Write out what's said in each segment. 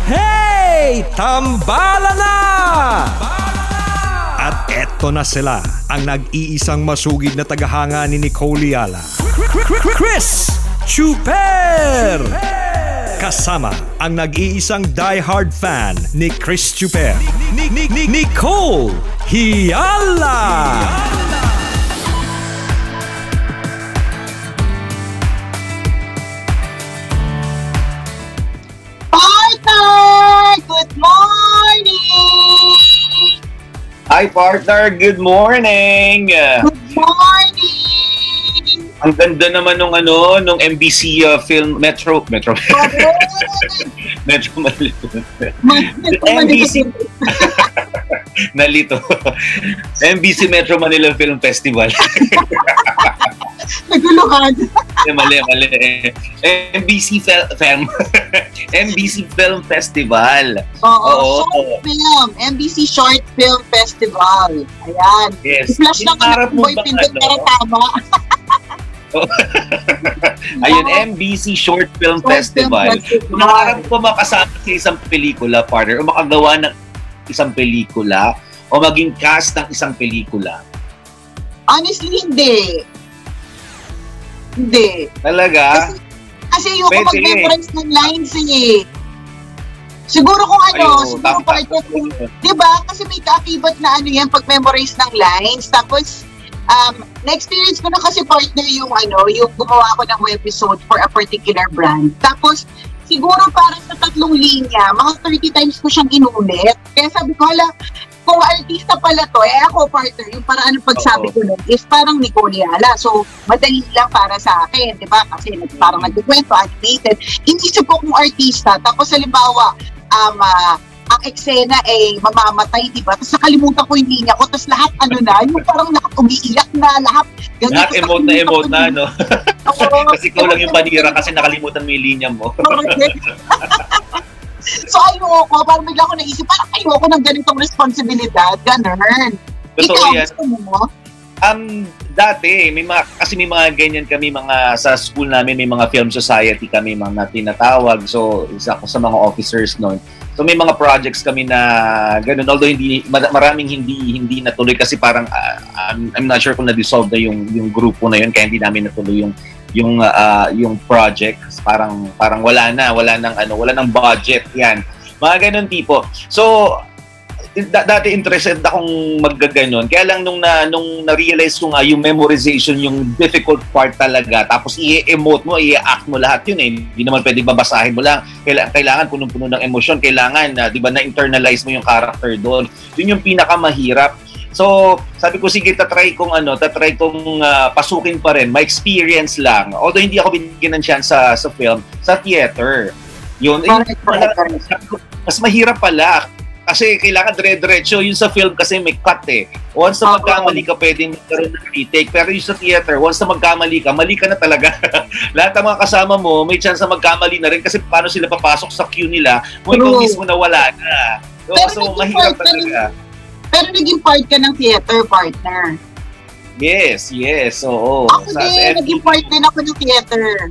Hey! Tambala na! At eto na sila, ang nag-iisang masugid na tagahanga ni Nicole Yala. Chris Chuper! Kasama ang nag-iisang diehard fan ni Chris Chuper, Nicole Yala! Good morning! Hi partner, good morning! Good morning! Ang ganda naman nung MBC film Metro Manila. MBC Nalito. MBC Metro Manila Film Festival. Naguluhan. Mali. MBC Film Festival. Oo. Short film. MBC Short Film Festival. Ayan. Yes. I-flash lang ka ng boy pindot para tama. Ayun, MBC Short Film Festival. Nangarap ko makasama sa isang pelikula, partner, o makagawa ng isang pelikula, o maging cast ng isang pelikula. Honestly, hindi. Talaga? Kasi yung mag-memorize ng lines eh. Siguro kung siguro partner, diba? Kasi may kaakibat na yan, pag-memorize ng lines. Tapos, na-experience ko na kasi partner yung gumawa ko ng webisode for a particular brand. Tapos, siguro para sa 3 linya, mga 30 times ko siyang inulit. Kaya sabi ko, kung artista pala to, ako partner, yung paraan ng pagsabi ko nun is parang Nicole Yala. So, madali lang para sa akin, di ba? Kasi parang nagkukwento, animated. Inisip ko kung artista, tapos halimbawa, ang eksena ay mamamatay, di ba? Tapos nakalimutan ko yung linya ko, tapos lahat yung parang lahat umiiyak na, lahat emote na, no? Kasi ikaw lang yung panira kasi nakalimutan mo yung linya mo. So ayoko, parang bigla ko naisip, parang ayoko ng ganitong responsibilidad, ganun. Totoo yan. Gusto mo? Dati, may mga ganyan kami, sa school namin, may mga film society kami, mga tinatawag. So, isa ako sa mga officers noon. So, may mga projects kami na ganun. Although, maraming hindi natuloy kasi parang, I'm not sure kung na-dissolve na yung grupo na yun, kaya hindi namin natuloy yung project. Parang wala nang budget, yan. Mga ganun tipo. So, dati interested akong maggaganon. Kaya lang nung na-realize ko nga yung memorization, yung difficult part talaga. Tapos i-emote mo, i-act mo lahat yun eh. Hindi naman pwede babasahin mo lang. Kailangan punong-puno ng emosyon. Kailangan, di ba, na-internalize mo yung character doon. Yun yung pinakamahirap. So, sabi ko, sige, tatry kong pasukin pa rin. My experience lang. Although hindi ako binigyan ng chance sa film, sa theater. Yun. Mas mahirap pala. Kasi kailangan dire-diretso. Yung sa film kasi may cut eh. Once na magkamali ka, pwedeng magkaroon ng retake. Pero yung sa theater, once na magkamali ka, mali ka na talaga. Lahat ng mga kasama mo, may chance na magkamali na rin kasi paano sila papasok sa queue nila kung ikaw mismo na wala na. So mahirap talaga. Pero naging part ka ng theater, partner. Yes, oo. Ako din, naging part din ako ng theater.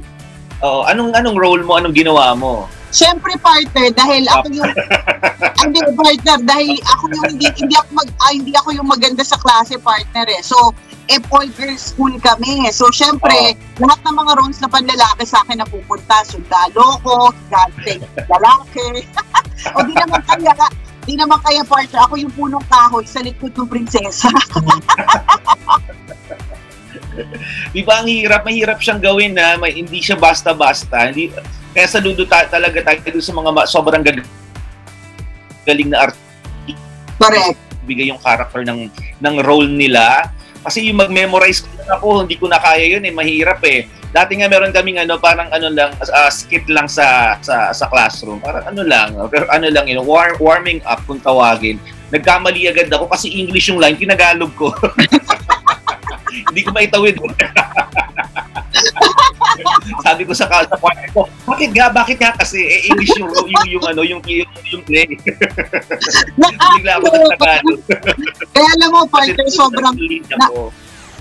Oo, anong role mo? Anong ginawa mo? Siyempre, partner, dahil ako yung dahil ako yung hindi ako yung maganda sa klase, partner eh. So, all girls school kami. So, siyempre, lahat ng mga roles na panlalaki sa akin napupunta. Sundalo ko, lalaki. O di naman kaya, partner. Ako yung punong kahoy sa likod ng prinsesa. Di ba ang mahirap siyang gawin na hindi siya basta-basta. Kaya saludo talaga tayo sa mga sobrang galing na artist. Correct. Bigay yung character ng role nila. Kasi yung mag-memorize ako, hindi ko na kaya yun eh. Mahirap eh. Dati nga meron kaming parang skit lang sa classroom. Parang warming up kung tawagin. Nagkamali agad ako kasi English yung line, kinagalog ko. Hindi ko maitawid. Sabi ko sa partner ko, bakit nga kasi English yung play. Bigla ako nagtagalog. Kaya alam mo, partner, sobrang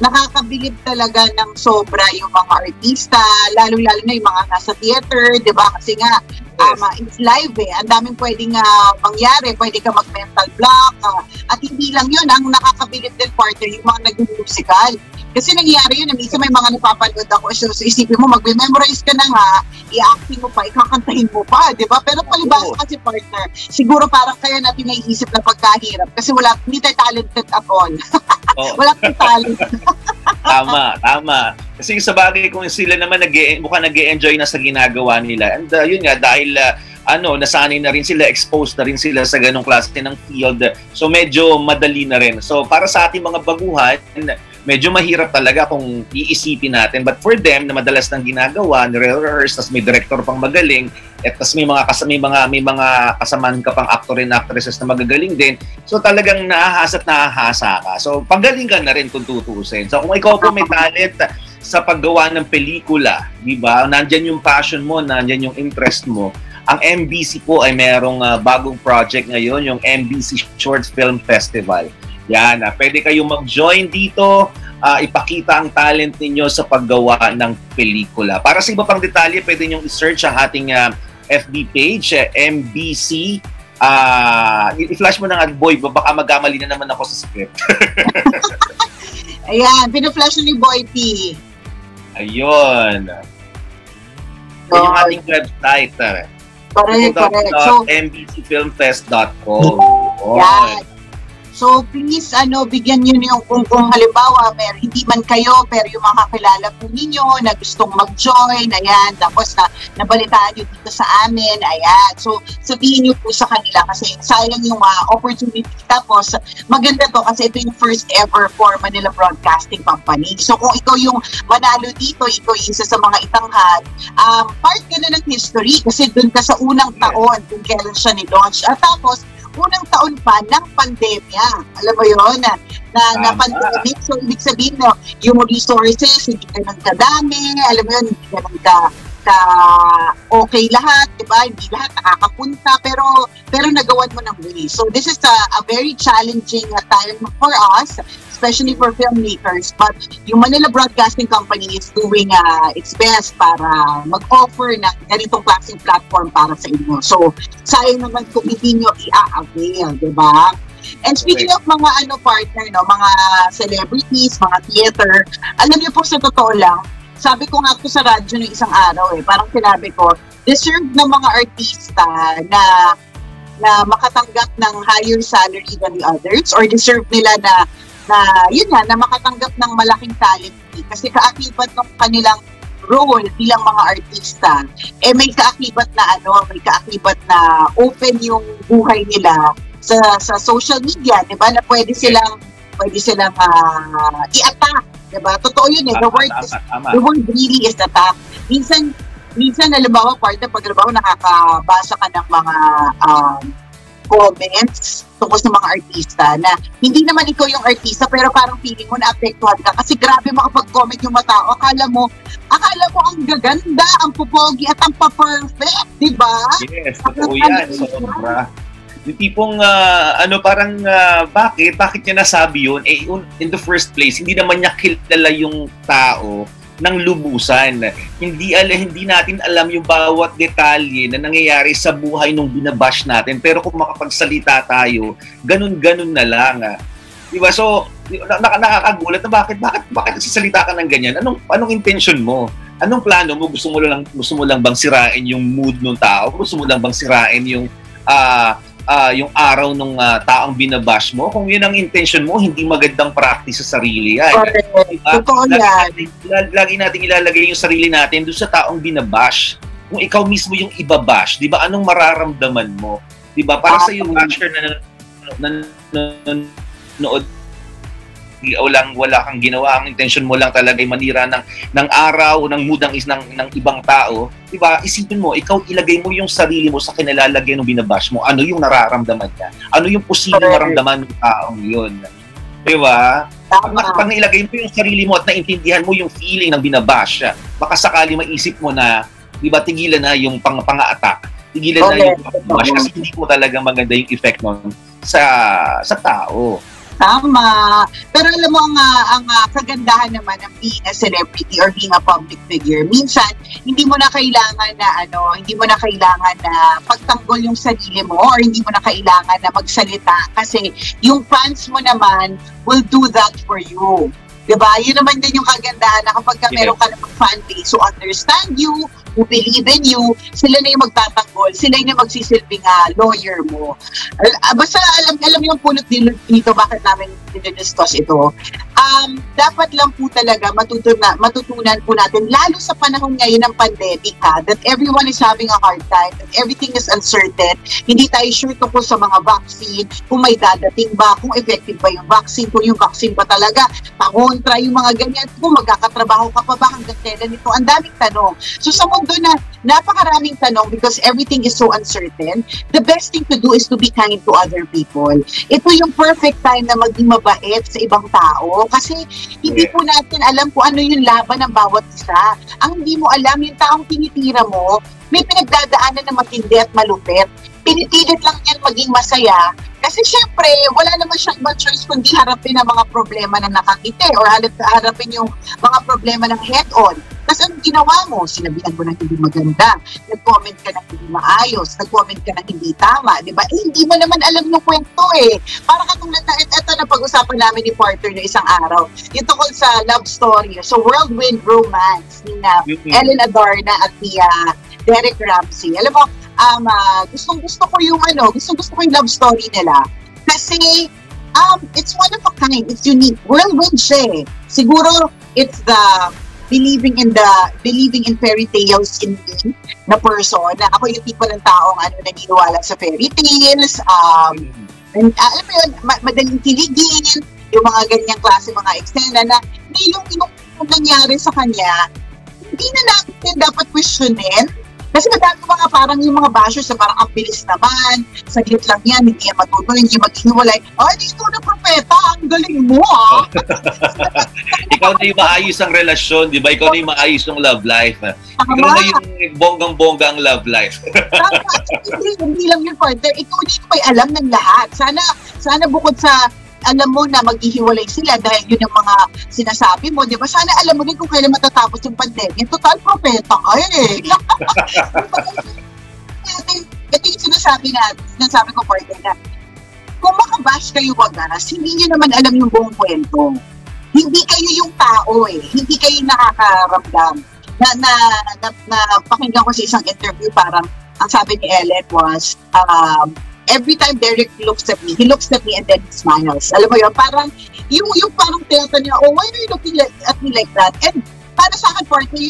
nakakabilib talaga ng sobra yung mga artista, lalo-lalo na yung mga nasa theater, di ba? Kasi nga, it's live eh. Ang daming pwedeng mangyari. Pwede ka mag-mental block. At hindi lang yun, ang nakakabilib din partner, yung mga nag-musical. Kasi nangyayari yun, minsan may mga napapanood ako. So isipin mo, mag-memorize ka na nga, i-acting mo pa, ikakantahin mo pa, di ba? Pero palibasa kasi partner, siguro parang kaya natin naiisip na pagkahirap. Kasi hindi tayo talented at all. Wala tayong talent. Tama. Kasi sa bagay kung sila naman mukhang nag-e-enjoy na sa ginagawa nila. And yun nga, dahil nasanay na rin sila, exposed na rin sila sa ganong klase ng field. So medyo madali na rin. So para sa ating mga baguhan, medyo mahirap talaga kung iisipin natin. But for them, na madalas nang ginagawa, nire-rehearse, tas may director pang magaling, at tas may mga kasamaan ka pang actor and actresses na magagaling din. So talagang nahahasa ka. So pagaling ka na rin kung tutusin. So kung ikaw po may talent sa paggawa ng pelikula, di ba? Nandyan yung passion mo, nandyan yung interest mo. Ang MBC po ay merong bagong project ngayon, yung MBC Short Film Festival. Yan, pwede kayong mag-join dito, ipakita ang talent ninyo sa paggawa ng pelikula. Para sa iba pang detalye, pwede nyo i-search ang ating FB page, MBC. I-flash mo na nga, boy, baka magkamali na naman ako sa script. Ayan, pina-flash ni Boy P. Ayun. Yan yung ating website. Correct. So, mbcfilmfest.com. Yan. So please, bigyan nyo yung kung halimbawa, hindi man kayo, pero yung mga kakilala po ninyo na gustong mag-join, ayan, tapos nabalitaan nyo dito sa amin, ayan. So sabihin nyo po sa kanila kasi sayang yung opportunity. Tapos maganda to kasi ito yung first ever for Manila Broadcasting Company. So kung ikaw yung manalo dito, ikaw yung isa sa mga itanghad, part ka na ng history kasi dun ka sa unang taon kung kailan siya ni-launch. At tapos, unang taon pa ng pandemya. Alam mo yun, na pandemic. So, ibig sabihin mo, yung resources, hindi ka nang kadami, alam mo yun, hindi ka nang okay lahat, diba? Hindi lahat nakakapunta, pero nagawan mo ng way. So, this is a very challenging time for us, especially for filmmakers. But yung Manila Broadcasting Company is doing its best para mag-offer ng ganitong klaseng platform para sa inyo. So, sayang naman kung hindi nyo i-avail, diba? And speaking of mga partner, mga celebrities, mga theater, alam niyo po sa totoo lang, sabi ko nga po sa radyo ng isang araw parang sinabi ko, deserve ng mga artista na makatanggap ng higher salary than the others or deserve nila na makatanggap ng malaking talent kasi kaakibat ng kanilang role bilang mga artista may kaakibat na open yung buhay nila sa social media, 'di ba? Na pwede silang i-attack, 'di ba? Totoo 'yun The word really is attack. Minsan halimbawa pag nakakabasa ka ng mga comments tungkol sa mga artista na hindi naman ikaw yung artista pero parang feeling mo na-apektuhan ka kasi grabe makapag-comment yung mga tao. Akala mo ang gaganda, ang pupogi at ang pa-perfect, di ba? Yes, totoo yan. Sobra. Yung tipong, bakit niya nasabi yun? In the first place, hindi naman niya kilala yung tao ng lubusan. Hindi natin alam yung bawat detalye na nangyayari sa buhay nung binabash natin. Pero kung makapagsalita tayo, ganun-ganun na lang. Diba? So, nakakagulat na bakit nagsasalita ka ng ganyan? Anong intention mo? Anong plano mo? Gusto mo lang bang sirain yung mood ng tao? Gusto mo lang bang sirain yung araw ng taong binabash mo? Kung yun ang intention mo, hindi magandang practice sa sarili yan. Diba? Lagi natin ilalagay yung sarili natin doon sa taong binabash. Kung ikaw mismo yung ibabash, di ba, anong mararamdaman mo? Di ba? Para sa yung basher na nanonood, wala kang ginawa, ang intention mo lang talaga ay manira ng araw, ng mood ng ibang tao, di ba? Isipin mo, ikaw ilagay mo yung sarili mo sa kinalalagay ng binabash mo, ano yung nararamdaman niya? Ano yung posibleng maramdaman ng taong yun? Di ba? Pag nailagay mo yung sarili mo at naintindihan mo yung feeling ng binabash, baka sakali maisip mo na, di ba, tigilan na yung pang-attack, tigilan na yung pang-bash kasi hindi mo talaga maganda yung effect nun sa tao. Tama. Pero alam mo, ang kagandahan naman ng being a celebrity or being a public figure, minsan, hindi mo na kailangan na pagtanggol yung sarili mo or hindi mo na kailangan na magsalita kasi yung fans mo naman will do that for you. Diba? Yun naman din yung kagandahan na kapag meron ka namang fan base who understand you, who believe in you, sila na yung magtatanggol, sila yung magsisilbing lawyer mo. Basta alam yung punot dito bakit namin dinidiscuss ito. Dapat lang po talaga matutunan po natin, lalo sa panahon ngayon ng pandemic that everyone is having a hard time, that everything is uncertain. Hindi tayo sure tungkol sa mga vaccine, kung may dadating ba, kung effective ba yung vaccine, kung yung vaccine ba talaga, pangontra yung mga ganyan, kung magkakatrabaho ka pa ba hanggang kailan ito. Ang daming tanong. So sa mundo na napakaraming tanong because everything is so uncertain, the best thing to do is to be kind to other people. Ito yung perfect time na maging mabait sa ibang tao kasi hindi po natin alam kung ano yung laban ng bawat isa. Ang hindi mo alam, yung taong tinitira mo, may pinagdadaanan na matindi at malupit. Pinipilit lang yan maging masaya kasi syempre, wala naman siyang ibang choice kundi harapin ang mga problema na nakakita or harapin yung mga problema ng head-on. Kasi ang ginawa mo, sinabihan mo na hindi maganda, nag-comment ka na hindi maayos, nag-comment ka na hindi tama, di ba? Hindi mo naman alam yung kwento Para katulad na, ito na pag-usapan namin ni partner na isang araw, yung tungkol sa love story, so whirlwind romance ni Ellen Adarna at ni Derek Ramsey. Alam mo, gustong-gusto ko yung love story nila. Kasi, it's one of a kind, it's unique. Whirlwind siya Siguro, it's the believing in fairy tales in me na person, na ako yung tipo ng taong naniniwala sa fairy tales, and, alam mo yun, madaling kiligin, yung mga ganyang klase, mga eksena na yung nangyari sa kanya, hindi na natin dapat questionin. Kasi madami mga parang yung mga bashers na parang ang bilis naman, saglit lang yan, hindi yan matutuloy, hindi maghiwalay. Ay, ikaw na propeta, ang galing mo Ikaw na yung maayos ang relasyon, di ba? Ikaw na yung maayos yung love life. Ikaw na yung bonggang-bongga ang love life. Hindi lang yun, partner. Ikaw hindi may alam ng lahat. Sana bukod sa alam mo na maghihiwalay sila dahil yun yung mga sinasabi mo, di ba? Sana alam mo din kung kailan matatapos yung pandemya. Total propeta ka Ito yung sinasabi ko, partner, na kung makabash kayo wagas, hindi nyo naman alam yung buong kwento. Hindi kayo yung tao Hindi kayo nakakaramdam. Na pakinggan ko sa isang interview, parang ang sabi ni Ellen was, every time Derek looks at me, he looks at me and then he smiles. Alam mo yun, parang, yung parang tiyata niya, oh, why are you looking at me like that? And para sa akin, partner,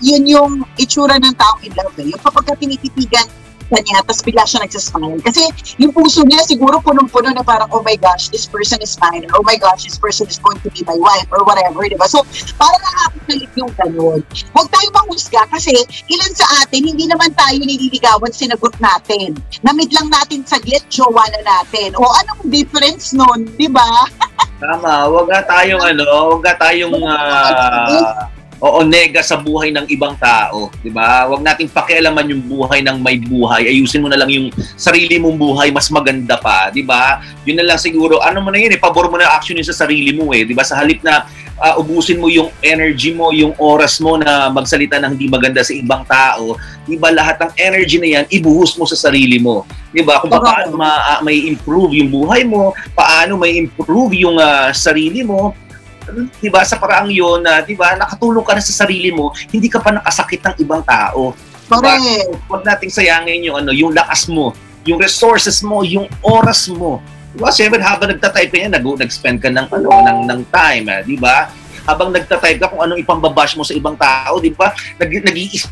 yun yung itsura ng taong in love Yung kapag tinititigan niya, tapos bigla siya nagsasmile. Kasi yung puso niya siguro punong-puno na parang, oh my gosh, this person is mine. Or, oh my gosh, this person is going to be my wife or whatever, di ba? So, parang nakakakilig yung ganun. Huwag tayo manghusga kasi ilan sa atin, hindi naman tayo nililigawan, sinagot natin. Namit lang natin saglit, jowa na natin. O anong difference nun, di ba? Tama, huwag nga tayong nega sa buhay ng ibang tao, di ba? Huwag nating pakialaman yung buhay ng may buhay. Ayusin mo na lang yung sarili mong buhay, mas maganda pa, di ba? Yun na lang siguro, pabor mo na action yun sa sarili mo di ba? Sa halip na ubusin mo yung energy mo, yung oras mo na magsalita ng hindi maganda sa ibang tao, di ba? Lahat ng energy na yan, ibuhos mo sa sarili mo. Di ba? Kung paano may improve yung buhay mo, paano may improve yung sarili mo, diba, sa paraang yun na, diba, nakatulong ka na sa sarili mo, hindi ka pa nakasakit ng ibang tao. Diba? Huwag nating sayangin yung lakas mo, yung resources mo, yung oras mo. Diba? Siyempre, habang nagtatype ka yan, nag-spend ka ng time, diba? Habang nagtatype ka kung anong ipambabash mo sa ibang tao, diba? Nag-iisip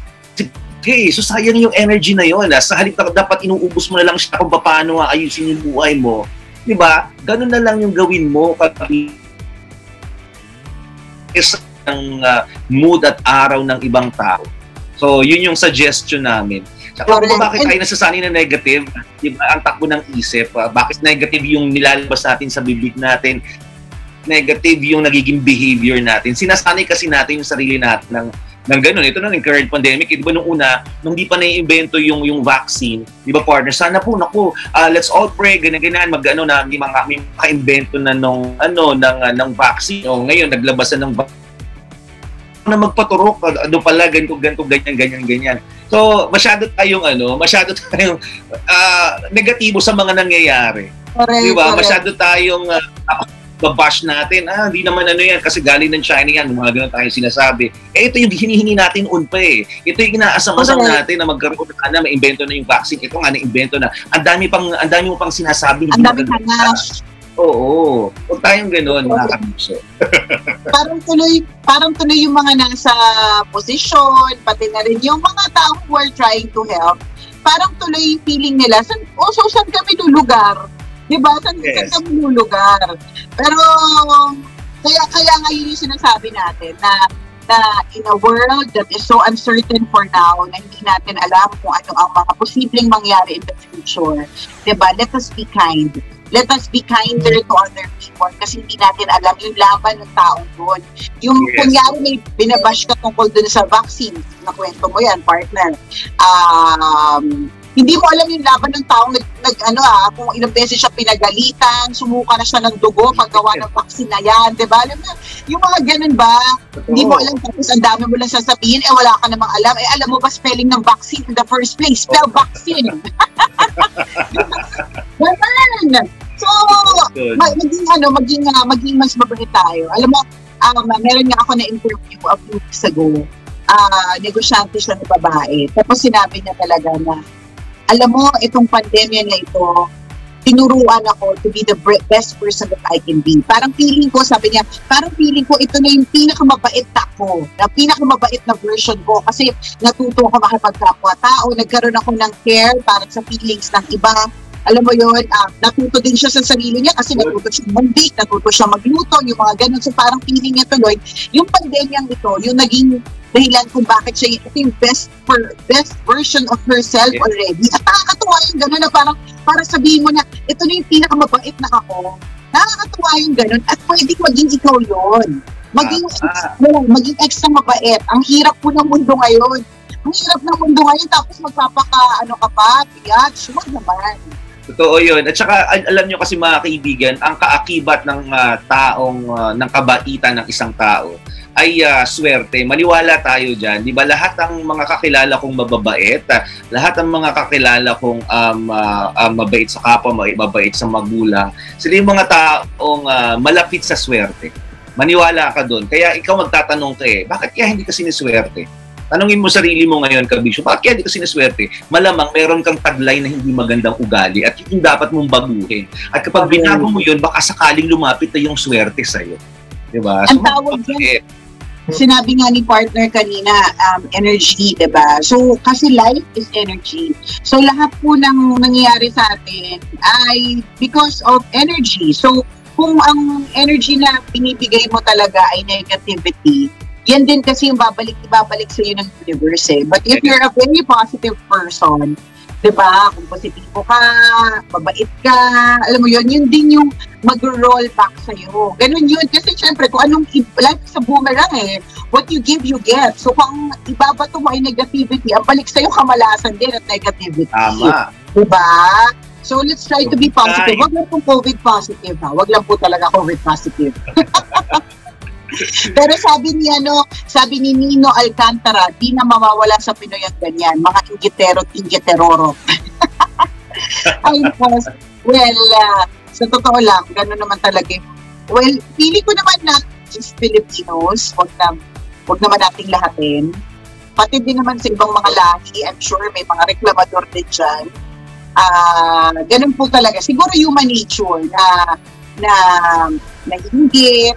so sayang yung energy na yun. Sa halip na dapat inuubos mo na lang siya kung paano ayusin yung buhay mo. Diba? Ganun na lang yung gawin mo kapag isang mood at araw ng ibang tao. So, yun yung suggestion namin. Saka bakit tayo nasasanay na negative? Diba, ang takbo ng isip. Bakit negative yung nilalabas natin sa bibig natin? Negative yung nagiging behavior natin. Sinasanay kasi natin yung sarili natin ng ng ganun. Ito na yung current pandemic. Di ba nung una, nung di pa na-invento yung vaccine, di ba partner, sana po, naku, let's all pray, ganyan, mag-ano na, may maka-invento na ng vaccine. O ngayon, naglabas na ng na magpaturok, ano pala, ganito, ganyan. So, masyado tayong negatibo sa mga nangyayari. Correct, di ba? correct. Masyado tayong babash natin, hindi naman yan kasi galing ng China yan, mga ganun tayong sinasabi. Ito yung hinihingi natin unpa eh. Ito yung inaasam-asam natin na magkaroon na ma-invento na yung vaccine. Ito nga na-invento na. Ang dami mo pang sinasabi. Ang dami hanas. Oo. Huwag tayong ganun, mga kapiso. parang tuloy yung mga nasa posisyon, pati na rin yung mga tao who are trying to help. Parang tuloy yung feeling nila, saan kami lulugar? Diba? Saan kami lulugar? Pero, kaya ngayon yung sinasabi natin na in a world that is so uncertain for now, na hindi natin alam kung ano ang mga posibleng mangyari in the future. Diba? Let us be kind. Let us be kinder to other people kasi hindi natin alam yung laban ng taong doon. Yung kunyari may binabash ka tungkol doon sa vaccine, nakwento mo yan, partner. Hindi mo alam yung laban ng taong kung ilang beses siya pinagalitan, sumuka na siya ng dugo paggawa ng vaccine na yan, diba? Alam mo, yung mga ganun ba? Hindi mo alam, tapos ang dami mo lang sasabihin, wala ka namang alam. Alam mo ba spelling ng vaccine in the first place? Spell vaccine. Ganun! So, maging mas mabait tayo. Alam mo, meron nga ako na interview a few weeks ago. Negosyante siya ng babae. Tapos sinabi niya talaga na, alam mo, itong pandemya na ito, tinuruan ako to be the best person that I can be. Parang feeling ko, sabi niya, ito na yung pinakamabait ako, na pinakamabait na version ko kasi natuto ako makipagkapwa-tao, nagkaroon ako ng care para sa feelings ng iba. Alam mo yun, natuto din siya sa sarili niya kasi natuto siya mag-bake, natuto siya magluto, yung mga ganun. So parang feeling niya tuloy, yung pandemyang ito, yung naging dahilan kung bakit siya yung best version of herself already. At nakakatuwa yung gano'n na para sabihin mo na ito na yung pinakamabait na ako. Nakakatuwa yung gano'n at pwedeng maging ikaw yun. Maging extra mabait. Ang hirap po ng mundo ngayon. Tapos magpapaka-ano ka pa, tiyat, sure naman. Totoo yun. At saka, alam nyo kasi mga kaibigan, ang kaakibat ng ng kabaitan ng isang tao ay swerte. Maniwala tayo dyan. Di ba lahat ng mga kakilala kong mababait, lahat ng mga kakilala kong mabait sa kapwa, mabait sa magulang, sila yung mga taong malapit sa swerte. Maniwala ka doon. Kaya ikaw magtatanong ka bakit kaya hindi ka siniswerte? Tanungin mo sarili mo ngayon, Kabisyo, bakit kaya di ka sineswerte? Malamang meron kang taglay na hindi magandang ugali at yung dapat mong baguhin. At kapag binago mo yun, baka sakaling lumapit na yung swerte sa'yo. Diba? Ang tawag yan, sinabi nga ni partner kanina, energy, diba? So, kasi life is energy. So, lahat po ng nangyayari sa atin ay because of energy. So, kung ang energy na binibigay mo talaga ay negativity, yan din kasi yung ibabalik sa iyo ng universe eh. But if you're a very positive person, diba, kung positibo ka, mabait ka, alam mo yun din yung mag-roll back sa iyo. Ganun yun. Kasi syempre, kung anong life sa boomerang what you give, you get. So kung ibabato mo ay negativity, ang balik sa iyo kamalasan din at negativity. Tama. Diba? So let's try to be positive. Wag lang po COVID positive ha. Wag lang po talaga COVID positive. Pero sabi ni Nino Alcantara, di na mawawala sa Pinoy ang ganyan, mga ingitero-ingiteroro. Sa totoo lang, gano'n naman talaga. Well, pili ko naman na just Filipinos, wag naman nating lahatin. Pati din naman sa ibang mga lahi, I'm sure may mga reklamador din dyan. Ganun po talaga. Siguro human nature na nainggit,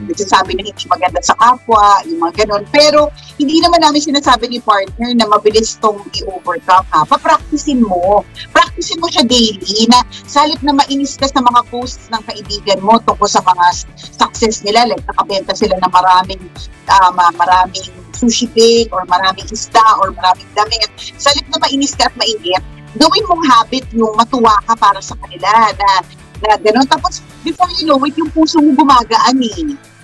nagsasabi na hindi maganda sa kapwa, yung mga ganon. Pero, hindi naman namin sinasabi ni partner na mabilis tong i-overcome ha. Papracticein mo. Practicein mo siya daily na sa halip na mainis ka sa mga posts ng kaibigan mo tungkol sa mga success nila, like nakabenta sila ng maraming sushi bake or maraming isda or maraming damit. Sa halip na mainis ka at mainit, gawin mong habit yung matuwa ka para sa kanila na gano'n. Tapos, before you know it, yung puso mo gumagaan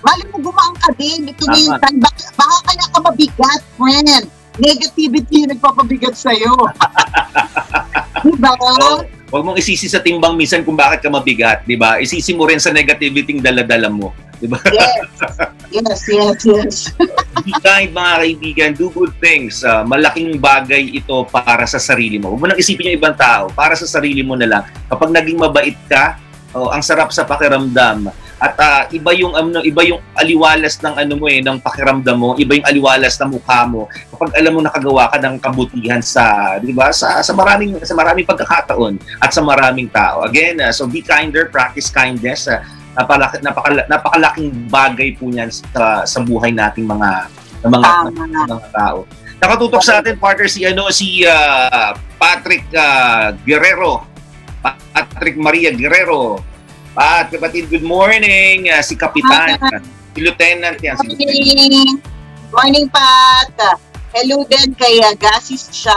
Mali mo gumaang ka din. Ito na yung time. Baka kaya ka mabigat, friend. Negativity yung nagpapabigat sa'yo. Diba? Huwag mong isisi sa timbang minsan kung bakit ka mabigat, di ba? Isisi mo rin sa negativity ng dala-dala mo, di ba? Yes. Be kind, mga kaibigan. Do good things. Malaking bagay ito para sa sarili mo. Huwag mo nang isipin yung ibang tao. Para sa sarili mo na lang. Kapag naging mabait ka, ang sarap sa pakiramdam. At iba yung aliwalas ng ng pakiramdam mo, iba yung aliwalas ng mukha mo. Kapag alam mo nakagawa ka ng kabutihan sa, 'di ba? Sa maraming pagkakataon at sa maraming tao. Again, so be kinder, practice kindness. Napakalaking bagay po niyan sa buhay nating mga tao. Nakatutok sa atin partner si Patrick Guerrero. Patrick Maria Guerrero. Kapatid, good morning. Si Kapitan, si Lieutenant yan. Morning, Pat. Hello din kay Gasis siya.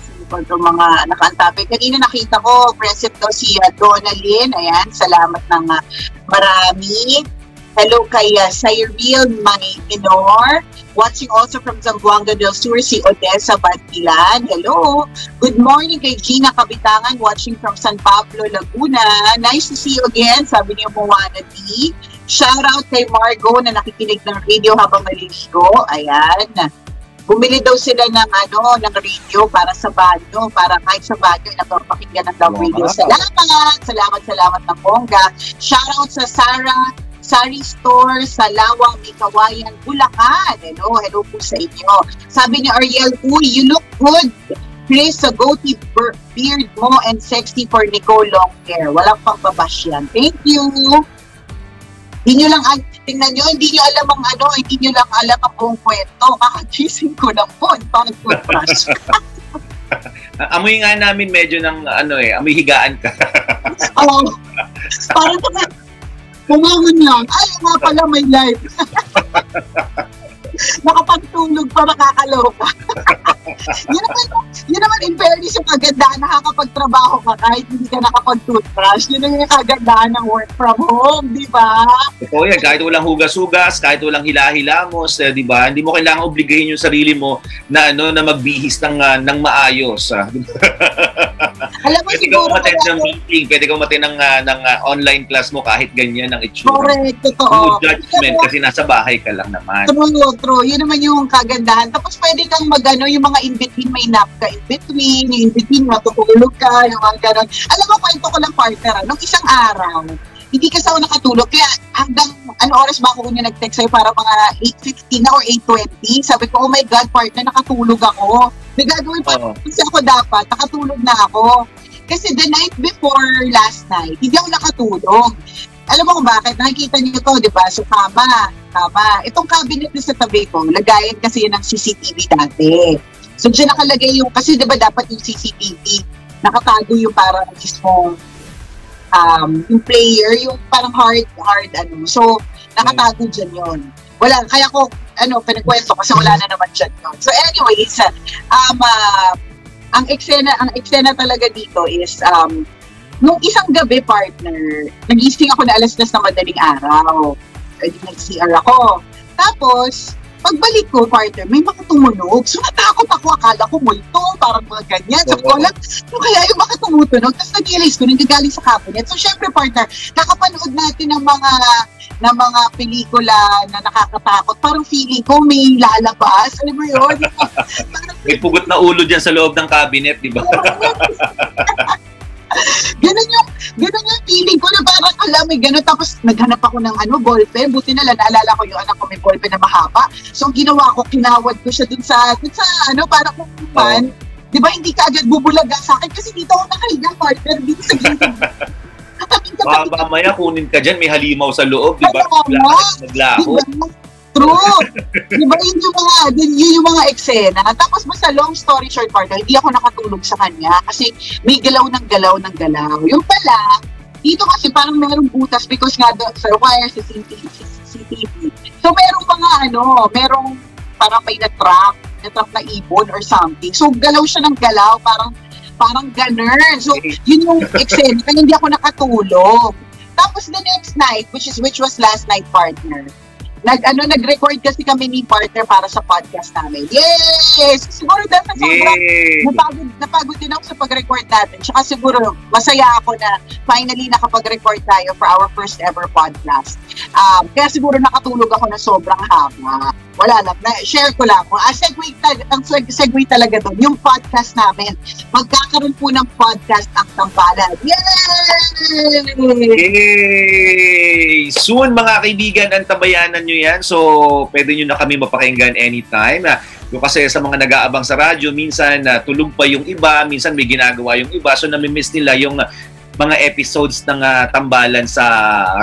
Sino ba itong mga nakaantabi? Kanina nakita ko, present daw si Donalyn. Ayan, salamat ng marami. Hello kay Cyril Minor. Watching also from Zamboanga del Sur, si Odessa Bantilan. Hello. Good morning kay Gina Kabitangan, watching from San Pablo, Laguna. Nice to see you again, sabi niyo Moana D. Shout out kay Margo na nakikinig ng radio habang maliligo. Ayan. Bumili daw sila ng radio para sa banyo, para kahit sa banyo napapakinggan ng Love Radio. Salamat ng bongga. Shout out sa Sari Store sa Lawang, Mikawayan, Bulacan. Hello po sa inyo. Sabi ni Ariel, you look good. Chris, sa goatee beard mo and sexy for Nicole long hair. Walang pangbabash yan. Thank you. Tingnan nyo, hindi nyo alam ang buong kwento. Kakagising ko lang po. Parang toothbrush. Amoy nga namin medyo ng amoy higaan ka. Oo. Parang bumangon lang. Ay, nga pala may life. Nakapagtulog pa, nakakaloka. yun naman in fairness yung kagandahan, nakakapagtrabaho ka kahit hindi ka nakapag-toothbrush. Yun yung kagandahan ng work from home, di ba? Ito yan, kahit walang hugas-hugas, kahit walang hila-hilamos, di ba? Hindi mo kailangan obligahin yung sarili mo na magbihis ng maayos. Alam mo, pwede siguro ka umattend ng meeting, pwede ka umattend ng online class mo kahit ganyan ang itsura. Correct, totoo. No judgment kasi nasa bahay ka lang naman. True. Yun naman yung kagandahan. Tapos pwede kang yung mga in-between, may nap ka in-between, yung in-between, matutulog ka, yung mga ganon. Alam mo, kwento ko lang, partner, nung isang araw, hindi kasi ako nakatulog. Kaya hanggang oras ba ako una nag-text sa'yo? Para mga 8:15 na or 8:20. Sabi ko, oh my God, partner, nakatulog ako. May gagawin pa kasi ako dapat. Nakatulog na ako. Kasi the night before last night, hindi ako nakatulog. Alam mo kung bakit? Nakikita niyo to, di ba? So, kama. Itong cabinet na sa tabi ko, lagayan kasi yun ng CCTV dati. So, dyan nakalagay kasi di ba dapat yung CCTV, nakatago yung parang mismo, yung player, yung parang hard, So, nakatago dyan yun. Wala, kaya ko, pinagkwento kasi wala na naman dyan yun. So, anyways, ang eksena talaga dito is, nung isang gabi, partner, nagising ako na 10:00 na madaling araw. Nag-CR ako. Tapos, pagbalik ko, partner, may mga tumunog. So, natakot ako. Akala ko multo, parang mga ganyan. So, ko lang, kaya yung mga tumutunog. Tapos, nag-realize ko, nanggagaling sa cabinet. So, syempre, partner, kakapanood natin ng mga pelikula na nakakatakot. Parang feeling ko may lalabas. Alam mo yun? May pugot na ulo dyan sa loob ng cabinet, di ba? Ganun yung feeling ko na parang may ganun. Tapos naghanap ako ng ballpen. Buti na lang, naalala ko yung anak ko may ballpen na mahaba. So ang ginawa ko, kinawad ko siya dun sa parang kung man. Di ba hindi ka agad bubulaga sa akin kasi dito ako nakahiga, partner, dito sa gilid. Mamaya kunin ka dyan, may halimaw sa loob, di ba? Naglaho. Diba? True. Diba yun yung mga eksena. Tapos basta long story short, partner, hindi ako nakatulog sa kanya kasi may galaw ng galaw. Yung pala, dito kasi parang merong butas because nga sa wire sa CCTV. So merong merong parang may na-trap na ibon or something. So galaw siya ng galaw, parang ganun. So yun yung eksena, kaya hindi ako nakatulog. Tapos the next night, which was last night, partner, nag-record kasi kami ni partner para sa podcast namin. Yes! Siguro dahil sa sobrang napagod din ako sa pag-record natin. Tsaka siguro masaya ako na finally nakapag-record tayo for our first ever podcast. Kaya siguro nakatulog ako na sobrang haba. Wala lang, share ko lang. Ang segue talaga doon, yung podcast namin. Magkakaroon po ng podcast ang Tambalan. Yay! Yay! Soon mga kaibigan, ang Tambayanan nyo yan. So, pwede nyo na kami mapakinggan anytime. Kasi sa mga nag-aabang sa radyo, minsan tulog pa yung iba, minsan may ginagawa yung iba. So, namimiss nila yung mga episodes ng Tambalan sa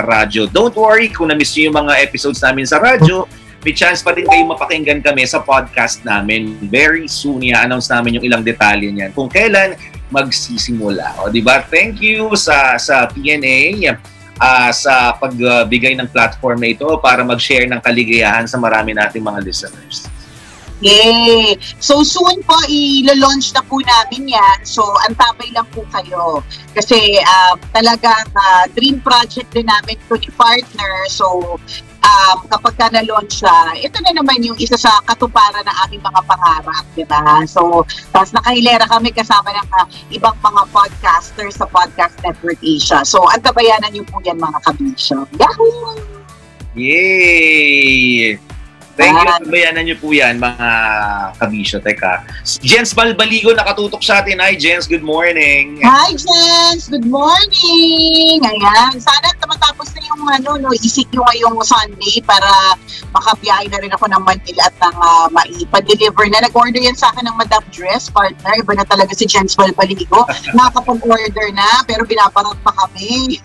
radyo. Don't worry kung na-miss nyo yung mga episodes namin sa radyo. May chance pa rin kayo mapakinggan kami sa podcast namin. Very soon, i-announce namin yung ilang detalye niyan. Kung kailan magsisimula. O, diba? Thank you sa PNA sa pagbigay ng platform na ito para mag-share ng kaligayahan sa marami nating mga listeners. Yay! So soon po, i-launch na po namin yan. So antabay lang po kayo. Kasi talagang dream project din namin to ni partner. So kapag ka na-launch siya, ito na naman yung isa sa katuparan ng aming mga pangarap, diba? So, tapos nakahilera kami kasama ng ibang mga podcasters sa Podcast Network Asia. So, antabayanan niyo po yan mga kabisyo. Yahoo! Yay! Thank you. Antabayanan niyo po yan mga kabisyo. Teka, Jens Balbaligo nakatutok sa atin. Hi Jens, good morning. Hi Jens, good morning. Ayan, sana matapos na yung isip nyo ngayong Sunday para makabiyahe na rin ako ng Manila at ng maipad-deliver na. Nag-order yan sa akin ng Madam Dress, partner. Iba na talaga si Jens Balbaligo. Nakapag-order na, pero binaparot pa kami.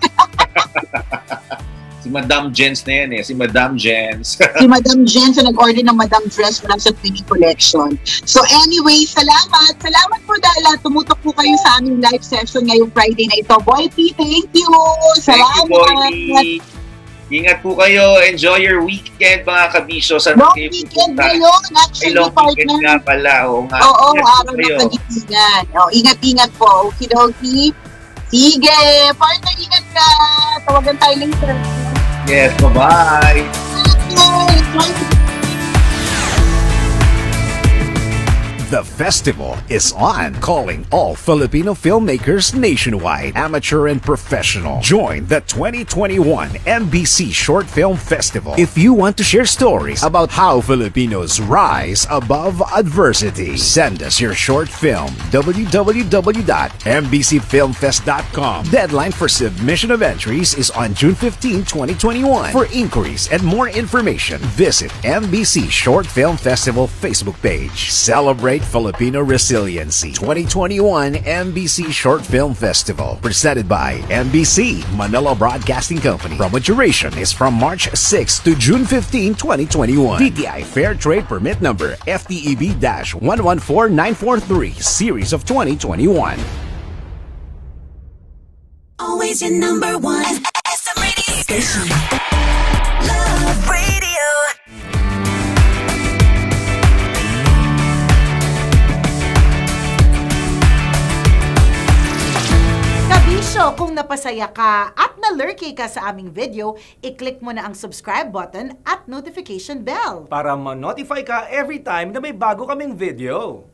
Si Madam Jens na yan si Madam Jens. Si Madam Jens na nag-order ng Madam Dress mula sa Twinning Collection. So anyway, salamat. Salamat po dahil tumutok po kayo sa aming live session ngayong Friday na ito. Boy P, thank you. Salamat. Thank you, Boy P. Ingat po kayo. Enjoy your weekend mga kabisyo. Long weekend ngayon. Actually, long weekend nga pala. Oo, araw ng kagitingan. Ingat-ingat po. Okidoki. Sige, partner, ingat ka. Tawagan tayo later. Yes, bye-bye. The festival is on, calling all Filipino filmmakers nationwide, amateur and professional. Join the 2021 MBC Short Film Festival. If you want to share stories about how Filipinos rise above adversity, send us your short film, www.mbcfilmfest.com. Deadline for submission of entries is on June 15, 2021. For inquiries and more information, visit MBC Short Film Festival Facebook page. Celebrate Filipino Resiliency 2021 MBC Short Film Festival, presented by MBC Manila Broadcasting Company. Promo duration is from March 6 to June 15, 2021. DTI Fair Trade Permit Number FTEB-114943 Series of 2021. Always your number one SM radio station. Love Radio. Kabisyo, kung napasaya ka at na-lurky ka sa aming video, i-click mo na ang subscribe button at notification bell para ma-notify ka every time na may bago kaming video.